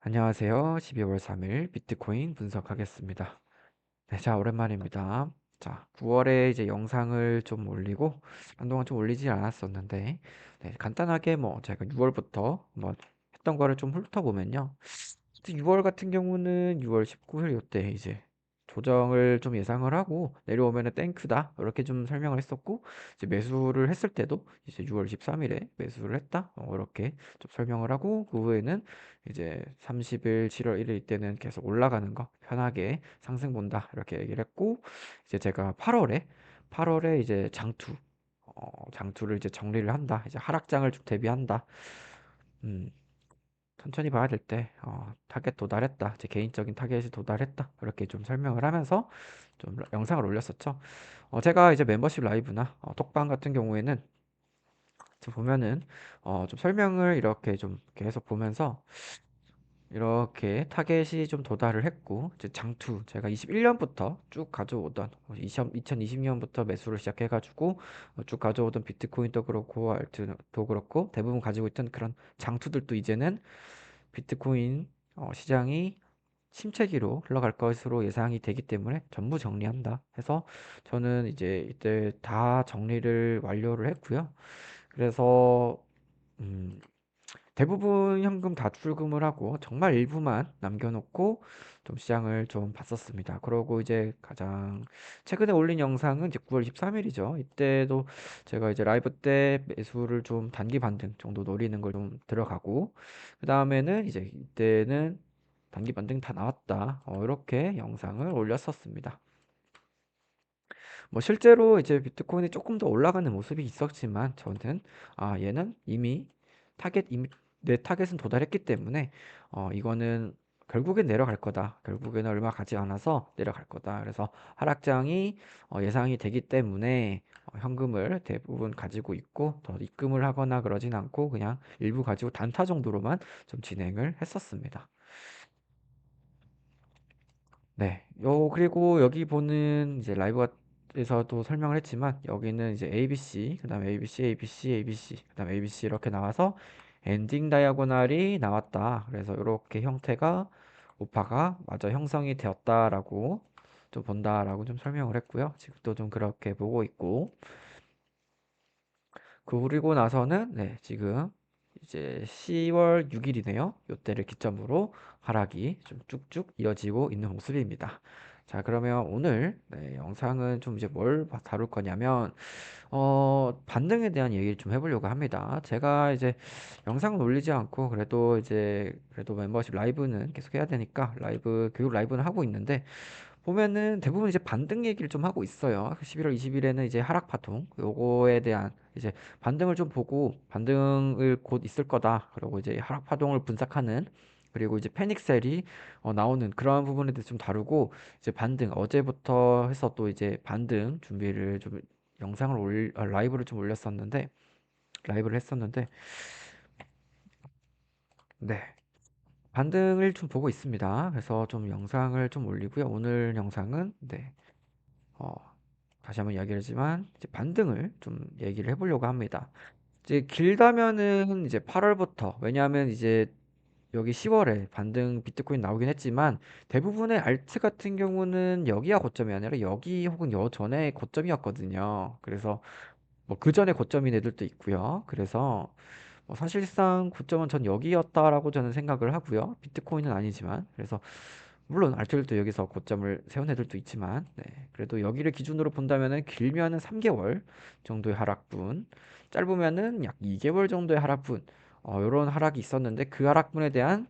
안녕하세요. 12월 3일 비트코인 분석하겠습니다. 네, 자, 오랜만입니다. 자, 9월에 이제 영상을 좀 올리고, 한동안 좀 올리지 않았었는데, 네, 간단하게 뭐, 제가 6월부터 뭐, 했던 거를 좀 훑어보면요. 6월 같은 경우는 6월 19일 요때 이제 조정을 좀 예상을 하고 내려오면은 땡큐다 이렇게 좀 설명을 했었고, 이제 매수를 했을 때도 이제 6월 13일에 매수를 했다 이렇게 좀 설명을 하고, 그 후에는 이제 30일 7월 1일 이때는 계속 올라가는 거 편하게 상승 본다 이렇게 얘기를 했고, 이제 제가 8월에 이제 장투를 이제 정리를 한다, 이제 하락장을 좀 대비한다. 음, 천천히 봐야 될 때, 타겟 도달했다, 제 개인적인 타겟이 도달했다 이렇게 좀 설명을 하면서 좀 영상을 올렸었죠. 제가 이제 멤버십 라이브나 톡방 같은 경우에는 좀 보면은 좀 설명을 이렇게 좀 계속 보면서 이렇게 타겟이 좀 도달을 했고, 이제 장투 제가 21년부터 쭉 가져오던 2020년부터 매수를 시작해가지고 쭉 가져오던 비트코인도 그렇고 알트도 그렇고 대부분 가지고 있던 그런 장투들도 이제는 비트코인 시장이 침체기로 흘러갈 것으로 예상이 되기 때문에 전부 정리한다 해서 저는 이제 이때 다 정리를 완료를 했고요. 그래서 음, 대부분 현금 다 출금을 하고 정말 일부만 남겨놓고 좀 시장을 좀 봤었습니다. 그러고 이제 가장 최근에 올린 영상은 이제 9월 13일이죠. 이때도 제가 이제 라이브 때 매수를 좀 단기 반등 정도 노리는 걸 좀 들어가고, 그 다음에는 이제 이때는 단기 반등 다 나왔다, 이렇게 영상을 올렸었습니다. 뭐 실제로 이제 비트코인이 조금 더 올라가는 모습이 있었지만, 저는 얘는 이미 내 타겟은 도달했기 때문에 이거는 결국엔 내려갈 거다, 결국에는 얼마 가지 않아서 내려갈 거다, 그래서 하락장이 예상이 되기 때문에 현금을 대부분 가지고 있고 더 입금을 하거나 그러진 않고 그냥 일부 가지고 단타 정도로만 좀 진행을 했었습니다. 네. 그리고 여기 보는 이제 라이브에서도 설명을 했지만, 여기는 이제 ABC, 그다음에 ABC, ABC, ABC, 그다음에 ABC 이렇게 나와서 엔딩 다이아고날이 나왔다. 그래서 이렇게 형태가 우파가 마저 형성이 되었다라고 좀 본다라고 좀 설명을 했고요. 지금도 좀 그렇게 보고 있고, 그리고 나서는 네, 지금 이제 10월 6일이네요. 요때를 기점으로 하락이 좀 쭉쭉 이어지고 있는 모습입니다. 자, 그러면 오늘 네, 영상은 좀 이제 뭘 다룰 거냐면, 반등에 대한 얘기를 좀 해보려고 합니다. 제가 이제 영상은 올리지 않고 그래도 멤버십 라이브는 계속 해야 되니까 교육 라이브는 하고 있는데, 보면은 대부분 이제 반등 얘기를 좀 하고 있어요. 11월 20일에는 이제 하락 파동, 요거에 대한 이제 반등을 좀 보고 반등을 곧 있을 거다. 그리고 이제 하락 파동을 분석하는, 그리고 이제 패닉셀이 나오는 그런 부분에 대해서 좀 다루고, 이제 반등 어제부터 해서 또 이제 반등 준비를 좀 라이브를 좀 올렸었는데, 라이브를 했었는데, 네. 반등을 좀 보고 있습니다. 그래서 좀 영상을 좀 올리고요. 오늘 영상은 네. 어, 다시 한번 이야기하지만 이제 반등을 좀 얘기를 해보려고 합니다. 이제 길다면은 이제 8월부터, 왜냐하면 이제 여기 10월에 반등 비트코인 나오긴 했지만 대부분의 알트 같은 경우는 여기가 고점이 아니라 여기 혹은 여 전에 고점이었거든요. 그래서 뭐 그 전에 고점인 애들도 있고요. 그래서 사실상 고점은 전 여기였다라고 저는 생각을 하고요. 비트코인은 아니지만. 그래서 물론 알트들도 여기서 고점을 세운 애들도 있지만, 네, 그래도 여기를 기준으로 본다면은 길면은 3개월 정도의 하락분, 짧으면은 약 2개월 정도의 하락분, 이런 하락이 있었는데 그 하락분에 대한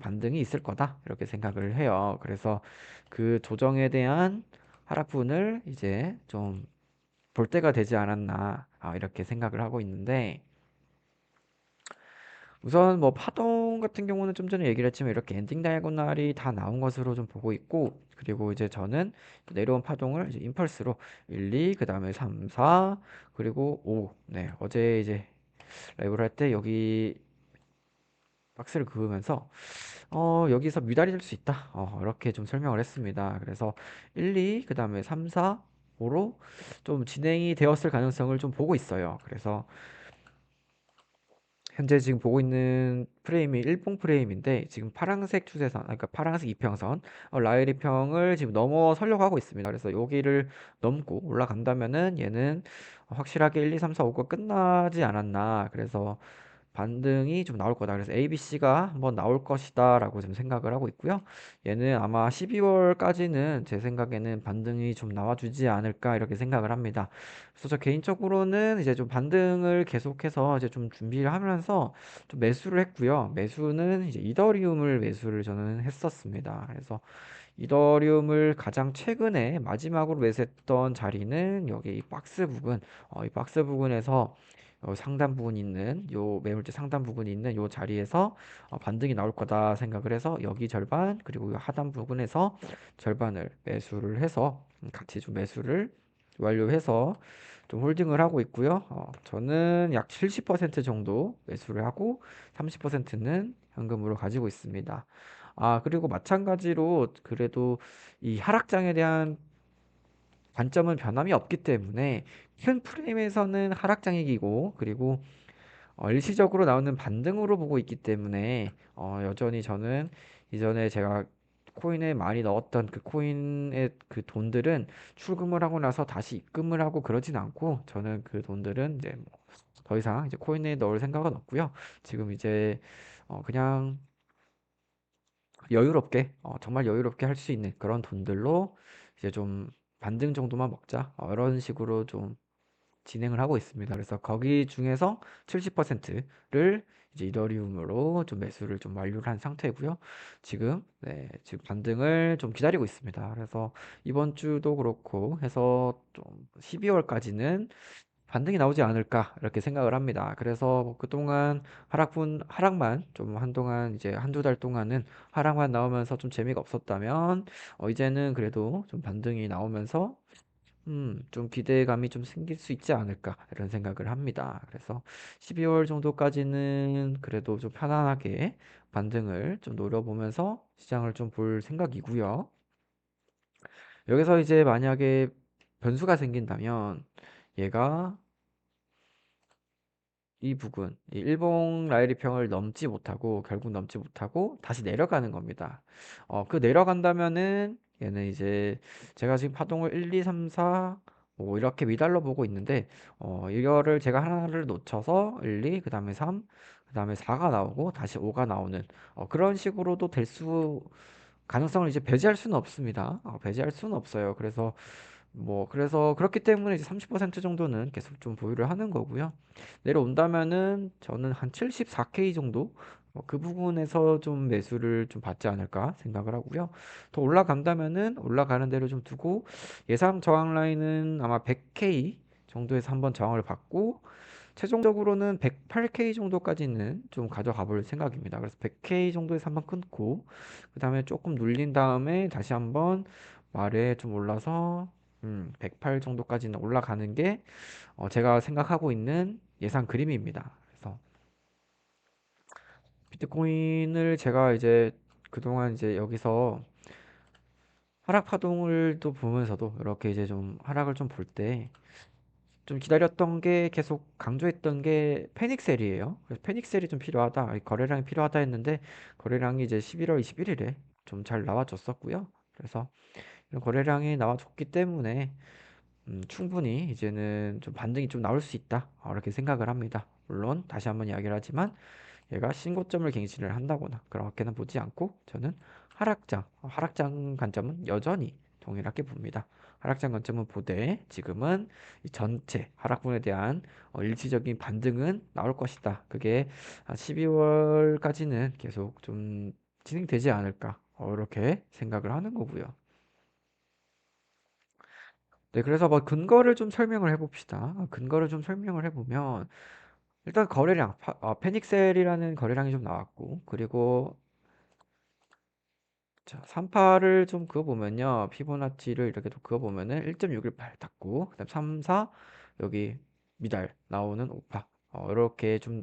반등이 있을 거다 이렇게 생각을 해요. 그래서 그 조정에 대한 하락분을 이제 좀 볼 때가 되지 않았나, 이렇게 생각을 하고 있는데, 우선 뭐 파동 같은 경우는 좀 전에 얘기를 했지만 이렇게 엔딩 다이아고날이 다 나온 것으로 좀 보고 있고, 그리고 이제 저는 내려온 파동을 이제 임펄스로 1, 2, 그 다음에 3, 4, 그리고 5. 네, 어제 이제 라이브를 할 때 여기 박스를 그으면서 여기서 미달이 될 수 있다, 이렇게 좀 설명을 했습니다. 그래서 1, 2, 그 다음에 3, 4, 5로 좀 진행이 되었을 가능성을 좀 보고 있어요. 그래서 현재 지금 보고 있는 프레임이 일봉 프레임인데 지금 파란색 추세선, 그러니까 파란색 이평선, 라일 이평을 지금 넘어서려고 하고 있습니다. 그래서 여기를 넘고 올라간다면은 얘는 확실하게 1, 2, 3, 4, 5가 끝나지 않았나. 그래서 반등이 좀 나올 거다. 그래서 ABC가 한번 나올 것이다라고 좀 생각을 하고 있고요. 얘는 아마 12월까지는 제 생각에는 반등이 좀 나와주지 않을까 이렇게 생각을 합니다. 그래서 저 개인적으로는 이제 좀 반등을 계속해서 이제 좀 준비를 하면서 좀 매수를 했고요. 매수는 이제 이더리움을 매수를 저는 했었습니다. 그래서 이더리움을 가장 최근에 마지막으로 매수했던 자리는 여기 이 박스 부근, 이 박스 부근에서 상단 부분 있는 요 매물대 상단 부분이 있는 요 자리에서 반등이 나올 거다 생각을 해서 여기 절반 그리고 요 하단 부분에서 절반을 매수를 해서 같이 좀 매수를 완료해서 좀 홀딩을 하고 있고요. 저는 약 70% 정도 매수를 하고 30%는 현금으로 가지고 있습니다. 그리고 마찬가지로 그래도 이 하락장에 대한 관점은 변함이 없기 때문에 큰 프레임에서는 하락장이기고 그리고 일시적으로 나오는 반등으로 보고 있기 때문에 여전히 저는 이전에 제가 코인에 많이 넣었던 그 코인의 그 돈들은 출금을 하고 나서 다시 입금을 하고 그러진 않고 저는 그 돈들은 이제 뭐더 이상 이제 코인에 넣을 생각은 없고요. 지금 이제 그냥 여유롭게 정말 여유롭게 할 수 있는 그런 돈들로 이제 좀 반등 정도만 먹자 이런 식으로 좀 진행을 하고 있습니다. 그래서 거기 중에서 70%를 이제 이더리움으로 좀 매수를 좀 완료를 한 상태고요. 지금 네, 지금 반등을 좀 기다리고 있습니다. 그래서 이번 주도 그렇고 해서 좀 12월까지는 반등이 나오지 않을까 이렇게 생각을 합니다. 그래서 뭐 그동안 하락만 좀 한동안 이제 한두 달 동안은 하락만 나오면서 좀 재미가 없었다면 이제는 그래도 좀 반등이 나오면서 좀 기대감이 좀 생길 수 있지 않을까 이런 생각을 합니다. 그래서 12월 정도까지는 그래도 좀 편안하게 반등을 좀 노려보면서 시장을 좀 볼 생각이고요. 여기서 이제 만약에 변수가 생긴다면 얘가 이 부근, 이 일봉 라인이평을 넘지 못하고 결국 넘지 못하고 다시 내려가는 겁니다. 그 내려간다면은 얘는 이제 제가 지금 파동을 1, 2, 3, 4 뭐 이렇게 미달러 보고 있는데 이거를 제가 하나를 놓쳐서 1, 2, 그다음에 3, 그다음에 4가 나오고 다시 5가 나오는 그런 식으로도 될 수 가능성을 이제 배제할 수는 없습니다. 배제할 수는 없어요. 그래서 그렇기 때문에 이제 30% 정도는 계속 좀 보유를 하는 거고요. 내려온다면은 저는 한 74K 정도 그 부분에서 좀 매수를 좀 받지 않을까 생각을 하고요. 더 올라간다면은 올라가는 대로 좀 두고 예상 저항 라인은 아마 100K 정도에서 한번 저항을 받고 최종적으로는 108K 정도까지는 좀 가져가 볼 생각입니다. 그래서 100K 정도에서 한번 끊고 그다음에 조금 눌린 다음에 다시 한번 말에 좀 올라서 108 정도까지는 올라가는 게 제가 생각하고 있는 예상 그림입니다. 그래서 비트코인을 제가 이제 그동안 이제 여기서 하락 파동을 또 보면서도 이렇게 이제 좀 하락을 좀 볼 때 좀 기다렸던 게 계속 강조했던 게 패닉셀이에요. 그래서 패닉셀이 좀 필요하다, 거래량이 필요하다 했는데 거래량이 이제 11월 21일에 좀 잘 나와줬었고요. 그래서 이런 거래량이 나와줬기 때문에 충분히 이제는 좀 반등이 좀 나올 수 있다. 이렇게 생각을 합니다. 물론 다시 한번 이야기를 하지만 얘가 신고점을 갱신을 한다거나 그렇게는 보지 않고 저는 하락장 관점은 여전히 동일하게 봅니다. 하락장 관점은 보되 지금은 이 전체 하락분에 대한 일시적인 반등은 나올 것이다. 그게 12월까지는 계속 좀 진행되지 않을까. 이렇게 생각을 하는 거고요. 네, 그래서 뭐 근거를 좀 설명을 해봅시다. 근거를 좀 설명을 해보면 일단 거래량, 페닉셀이라는 거래량이 좀 나왔고 그리고 자, 38을 좀 그어보면요. 피보나치를 이렇게 또 그어보면은 1.618 닫고, 그다음 3, 4, 여기 미달 나오는 오파. 이렇게 좀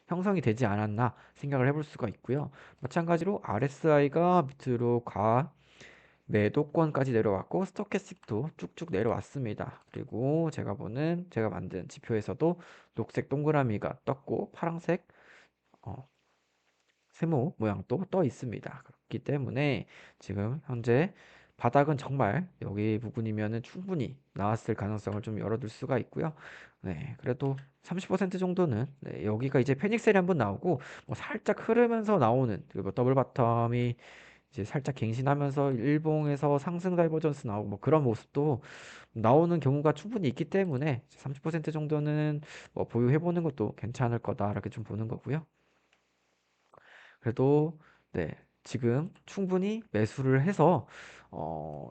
형성이 되지 않았나 생각을 해볼 수가 있고요. 마찬가지로 RSI가 밑으로 매도권까지 내려왔고 스토캐스틱도 쭉쭉 내려왔습니다. 그리고 제가 만든 지표에서도 녹색 동그라미가 떴고 파란색 어, 세모 모양도 떠 있습니다. 그렇기 때문에 지금 현재 바닥은 정말 여기 부분이면은 충분히 나왔을 가능성을 좀 열어둘 수가 있고요. 네, 그래도 30% 정도는 네, 여기가 이제 페닉셀이 한번 나오고 뭐 살짝 흐르면서 나오는 그리고 더블 바텀이 이제 살짝 갱신하면서 일봉에서 상승 다이버전스 나오고 뭐 그런 모습도 나오는 경우가 충분히 있기 때문에 30% 정도는 뭐 보유해보는 것도 괜찮을 거다 이렇게 좀 보는 거고요. 그래도 네, 지금 충분히 매수를 해서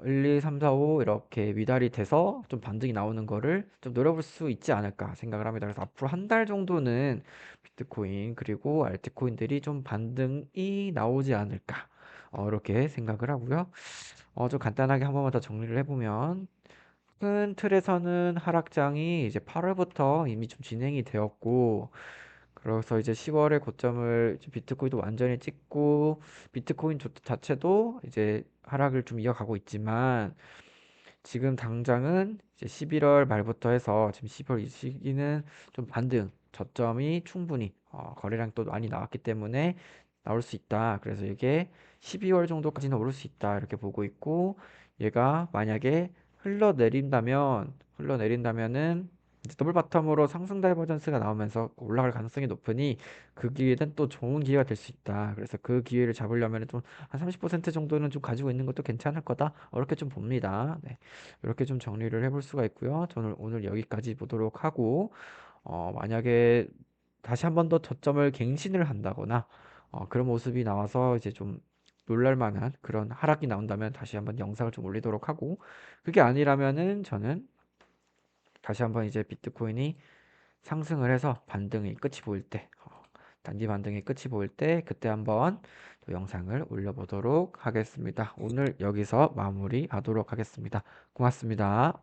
1, 2, 3, 4, 5 이렇게 미달이 돼서 좀 반등이 나오는 거를 좀 노려볼 수 있지 않을까 생각을 합니다. 그래서 앞으로 한 달 정도는 비트코인 그리고 알트코인들이 좀 반등이 나오지 않을까 이렇게 생각을 하고요. 좀 간단하게 한 번만 더 정리를 해보면 큰 틀에서는 하락장이 이제 8월부터 이미 좀 진행이 되었고 그래서 이제 10월에 고점을 이제 비트코인도 완전히 찍고 비트코인 자체도 이제 하락을 좀 이어가고 있지만 지금 당장은 이제 11월 말부터 해서 지금 10월 이 시기는 좀 반등 저점이 충분히 거래량 또 많이 나왔기 때문에 나올 수 있다. 그래서 이게 12월 정도까지는 오를 수 있다. 이렇게 보고 있고 얘가 만약에 흘러내린다면은 이제 더블 바텀으로 상승 다이버전스가 나오면서 올라갈 가능성이 높으니 그 기회는 또 좋은 기회가 될 수 있다. 그래서 그 기회를 잡으려면 좀 한 30% 정도는 좀 가지고 있는 것도 괜찮을 거다. 이렇게 좀 봅니다. 네. 이렇게 좀 정리를 해볼 수가 있고요. 저는 오늘 여기까지 보도록 하고, 만약에 다시 한 번 더 저점을 갱신을 한다거나, 그런 모습이 나와서 이제 좀 놀랄 만한 그런 하락이 나온다면 다시 한번 영상을 좀 올리도록 하고, 그게 아니라면은 저는 다시 한번 이제 비트코인이 상승을 해서 반등이 끝이 보일 때, 단기 반등이 끝이 보일 때 그때 한번 또 영상을 올려보도록 하겠습니다. 오늘 여기서 마무리하도록 하겠습니다. 고맙습니다.